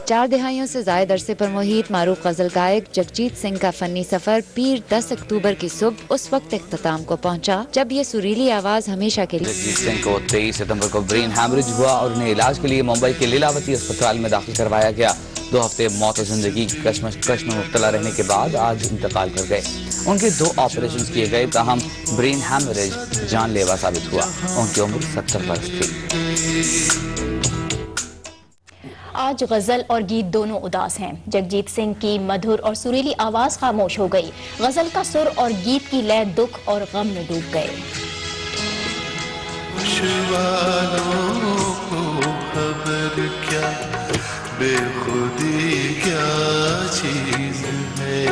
चार दिहाइयों से ज्यादा अरसे पर मुहीत मारूफ गजल गायक जगजीत सिंह का फनी सफर पीर 10 अक्टूबर की सुबह उस वक्त इख्तिताम को पहुंचा जब ये सुरीली आवाज हमेशा के लिए। जगजीत सिंह को 23 सितंबर को ब्रेन हैमरेज हुआ और उन्हें इलाज के लिए मुंबई के लीलावती अस्पताल में दाखिल करवाया गया। 2 हफ्ते मौत और जिंदगी की कश्मकश में मुब्तला रहने के बाद आज इंतकाल कर गए। उनके 2 ऑपरेशन किए गए, ताहम ब्रेन हैमरेज जानलेवा साबित हुआ। उनकी उम्र 70 वर्ष थी। आज गजल और गीत दोनों उदास हैं। जगजीत सिंह की मधुर और सुरीली आवाज खामोश हो गई। गजल का सुर और गीत की लय दुख और गम में डूब गए। खबर क्या बेखुदी क्या चीज है।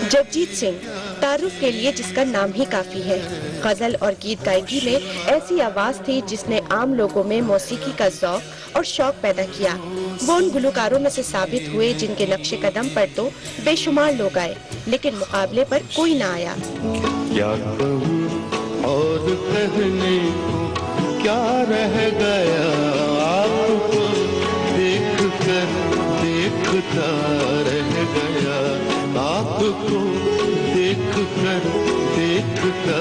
जगजीत सिंह तारुफ के लिए जिसका नाम ही काफी है। गजल और गीत गायकी में ऐसी आवाज थी जिसने आम लोगों में मौसीकी का ज़ौक़ और शौक पैदा किया। वो उन गुलकारों में से साबित हुए जिनके नक्शे कदम पर तो बेशुमार लोग आए, लेकिन मुकाबले पर कोई ना आया। क्या कहूँ और कहने को क्या रह गया, आपको देख कर देखता रह गया, आपको देख कर देखता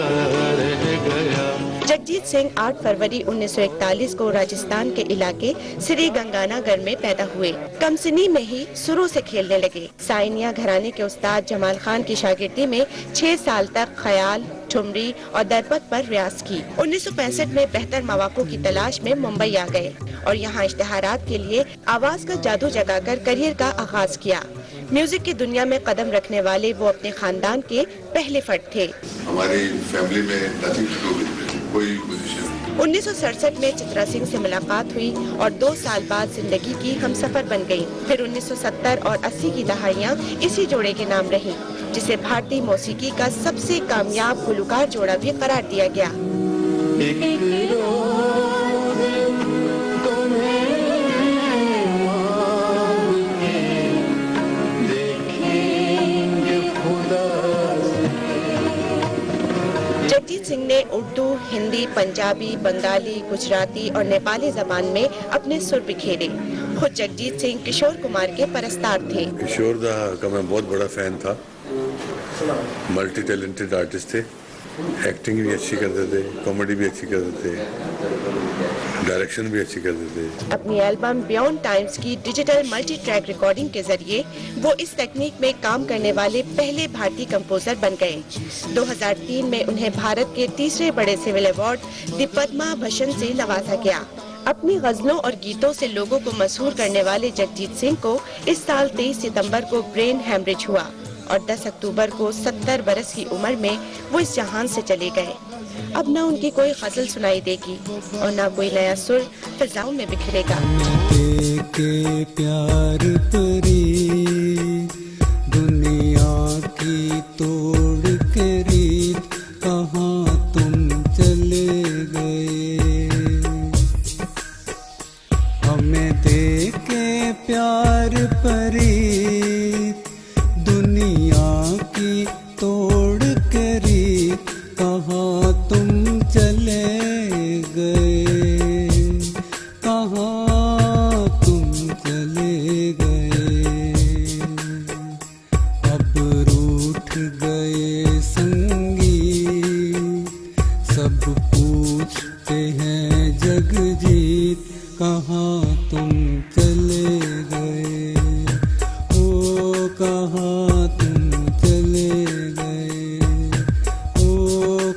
रह गया। जगजीत सिंह 8 फरवरी 1941 को राजस्थान के इलाके श्री गंगानगर में पैदा हुए। कमसिनी में ही सुरों से खेलने लगे। साइनिया घराने के उस्ताद जमाल खान की शागिर्दी में 6 साल तक ख्याल, ठुमरी और दरपद पर रियाज की। 1965 में बेहतर मौक़ों की तलाश में मुंबई आ गए और यहाँ इश्तिहारात के लिए आवाज का जादू जगाकर करियर का आगाज किया। म्यूजिक की दुनिया में कदम रखने वाले वो अपने खानदान के पहले फर्द थे। हमारी फैमिली में नथिंग टू डू विद कोई पोजीशन। 1967 में चित्रा सिंह से मुलाकात हुई और 2 साल बाद जिंदगी की हमसफर बन गई। फिर 1970 और 80 की दहाइयाँ इसी जोड़े के नाम रही, जिसे भारतीय मौसीकी का सबसे कामयाब गुलकार जोड़ा भी करार दिया गया। जगजीत सिंह ने उर्दू, हिंदी, पंजाबी, बंगाली, गुजराती और नेपाली जबान में अपने सुर बिखेरे। खुद जगजीत सिंह किशोर कुमार के परस्तार थे। किशोर दा का मैं बहुत बड़ा फैन था। मल्टी टैलेंटेड आर्टिस्ट थे, एक्टिंग भी अच्छी करते थे, कॉमेडी भी अच्छी करते थे, डायरेक्शन भी अच्छी करते थे। अपनी एल्बम बियॉन्ड टाइम्स की डिजिटल मल्टी ट्रैक रिकॉर्डिंग के जरिए वो इस तकनीक में काम करने वाले पहले भारतीय कंपोजर बन गए। 2003 में उन्हें भारत के तीसरे बड़े civil award the Padma Bhushan से नवाजा गया। अपनी गजलों और गीतों से लोगों को मशहूर करने वाले जगजीत सिंह को इस साल 23 सितंबर को ब्रेन हैमरेज हुआ और 10 अक्टूबर को 70 बरस की उम्र में वो इस जहान से चले गए। अब न उनकी कोई गजल सुनाई देगी और न कोई नया सुर फिजाओं में बिखरेगा। के प्यार परी दुनिया की तोड़ के रीत कहाँ तुम चले गए। हमें दे के प्यार परी दुनिया की तोड़ के रीत कहाँ तुम चले गए, कहाँ तुम चले गए। अब रूठ गए संगीत, सब पूछते हैं जगजीत कहाँ तुम चले गए, ओ कहाँ तुम चले गए, ओ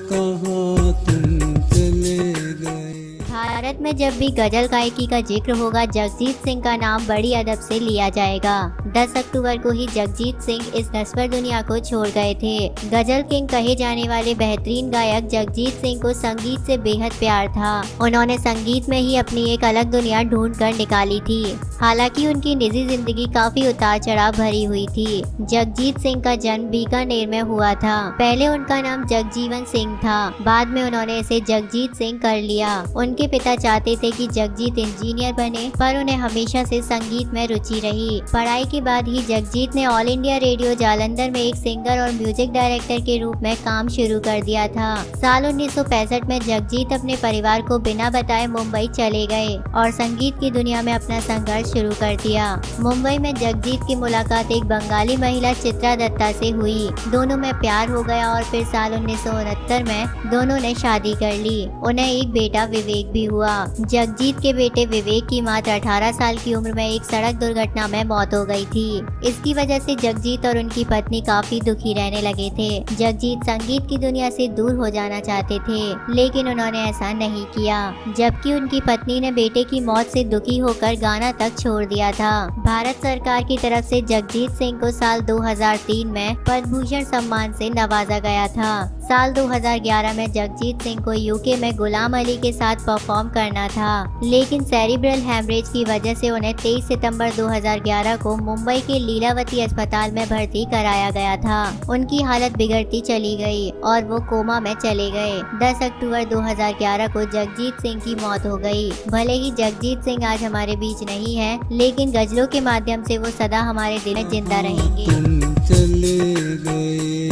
कहाँ तुम चले गए। भारत में जब भी गजल गायकी का जिक्र होगा जगजीत सिंह का नाम बड़ी अदब से लिया जाएगा। 10 अक्टूबर को ही जगजीत सिंह इस नस्वर दुनिया को छोड़ गए थे। गजल किंग कहे जाने वाले बेहतरीन गायक जगजीत सिंह को संगीत से बेहद प्यार था। उन्होंने संगीत में ही अपनी एक अलग दुनिया ढूंढ कर निकाली थी। हालांकि उनकी निजी जिंदगी काफी उतार चढ़ाव भरी हुई थी। जगजीत सिंह का जन्म बीकानेर में हुआ था। पहले उनका नाम जगजीवन सिंह था, बाद में उन्होंने इसे जगजीत सिंह कर लिया। उनके पिता चाहते चाहते थे कि जगजीत इंजीनियर बने, पर उन्हें हमेशा से संगीत में रुचि रही। पढ़ाई के बाद ही जगजीत ने ऑल इंडिया रेडियो जालंधर में एक सिंगर और म्यूजिक डायरेक्टर के रूप में काम शुरू कर दिया था। साल 1965 में जगजीत अपने परिवार को बिना बताए मुंबई चले गए और संगीत की दुनिया में अपना संघर्ष शुरू कर दिया। मुंबई में जगजीत की मुलाकात एक बंगाली महिला चित्रा दत्ता से हुई। दोनों में प्यार हो गया और फिर साल 1969 में दोनों ने शादी कर ली। उन्हें एक बेटा विवेक भी हुआ। जगजीत के बेटे विवेक की मात्र 18 साल की उम्र में एक सड़क दुर्घटना में मौत हो गई थी। इसकी वजह से जगजीत और उनकी पत्नी काफी दुखी रहने लगे थे। जगजीत संगीत की दुनिया से दूर हो जाना चाहते थे, लेकिन उन्होंने ऐसा नहीं किया, जबकि उनकी पत्नी ने बेटे की मौत से दुखी होकर गाना तक छोड़ दिया था। भारत सरकार की तरफ से जगजीत सिंह को साल 2003 में पद्म भूषण सम्मान से नवाजा गया था। साल 2011 में जगजीत सिंह को यूके में गुलाम अली के साथ परफॉर्म करना था, लेकिन सेरिब्रल हैमरेज की वजह से उन्हें 23 सितंबर 2011 को मुंबई के लीलावती अस्पताल में भर्ती कराया गया था। उनकी हालत बिगड़ती चली गई और वो कोमा में चले गए। 10 अक्टूबर 2011 को जगजीत सिंह की मौत हो गई। भले ही जगजीत सिंह आज हमारे बीच नहीं है, लेकिन गजलों के माध्यम से वो सदा हमारे दिल में जिंदा रहेंगे। तुम चले गए,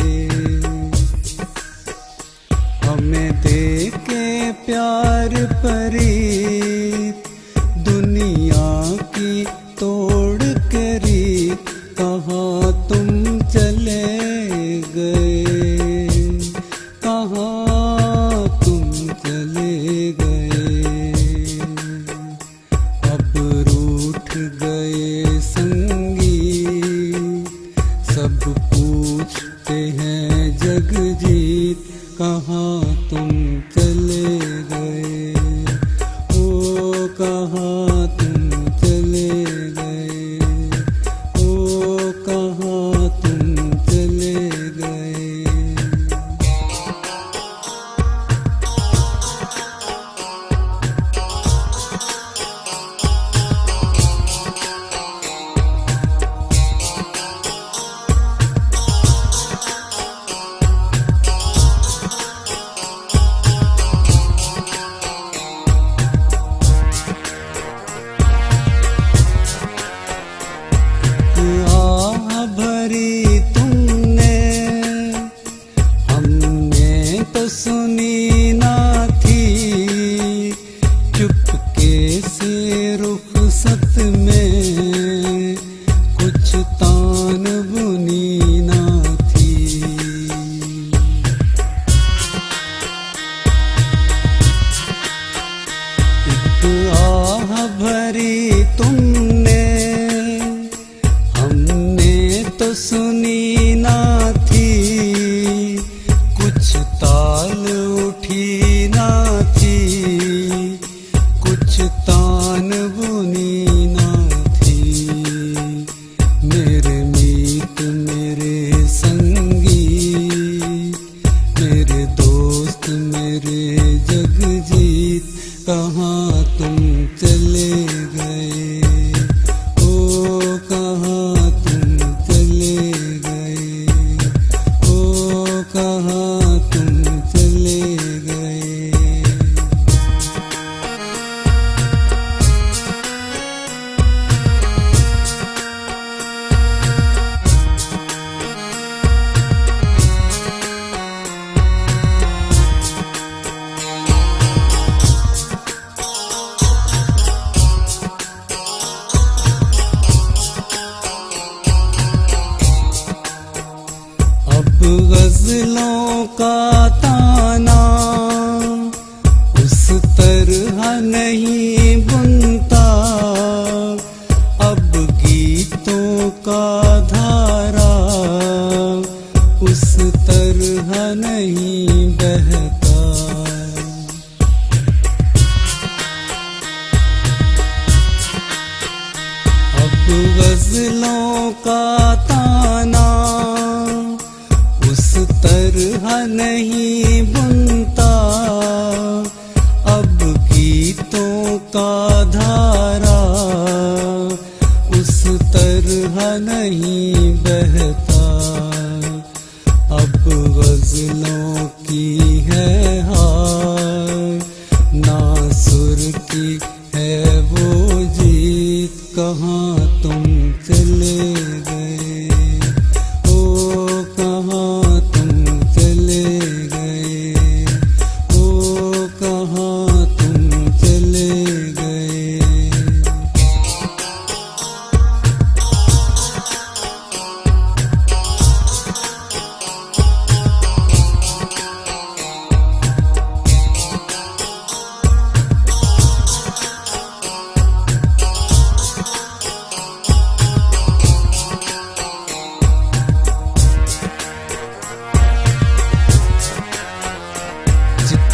हमें देके प्यार परी, दुनिया की तोड़ करी, कहाँ तुम चले गए, कहाँ तुम चले गए। अब रूठ गए संगीत, सब पूछते हैं जगजीत, कहाँ तुम चले गए, ओ कहाँ तुम चले गए, ओ कहाँ तुम चले गए। आह भरी तुमने, हमने तो सुनी ना थी, चुपके से रुखसत में कुछ तान बुनी ना थी। एक आह भरी तुमने, हमने तो सुनी ना थी, कुछ ताल उठी ना थी, कुछ तान बुनी ना थी। मेरे मीत मेरे संगी, मेरे दोस्त मेरे जगजीत, कहाँ तुम चले गए, ओ कहाँ तुम चले गए, ओ कहाँ तुम चले गए। अब गजलों का ताना उस तरह नहीं बुनता, अब गीतों का धारा उस तरह नहीं बहता। अब गजलों का ताना उस तरह नहीं बुनता, अब गीतों का धारा उस तरह नहीं बहता। अब गजलों की है हार, ना सुर की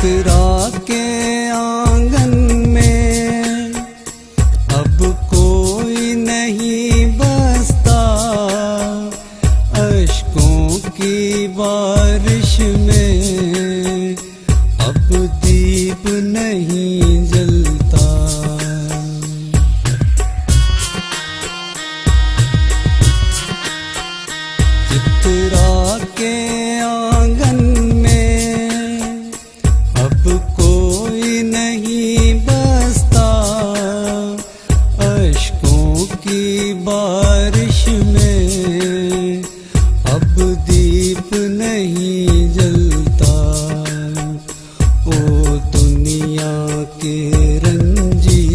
चित्रा के आंगन में अब कोई नहीं बसता, अश्कों की बारिश में अब दीप नहीं जलता। चित्रा के आंगन में अब कोई नहीं बसता, अश्कों की बारिश में अब दीप नहीं जलता। ओ दुनिया के रंजी,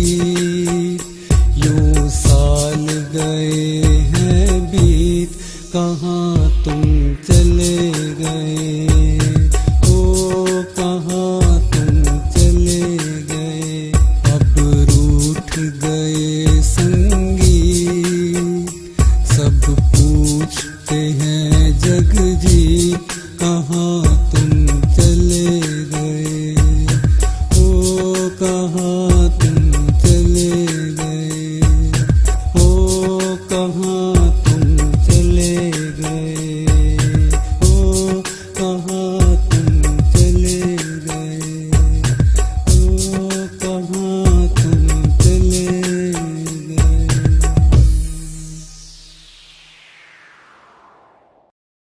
यूं साल गए हैं बीत, कहाँ तुम चले गए, ओ कहाँ तुम चले गए। अब रूठ गए संगीत, सब पूछते हैं जगजीत, कहाँ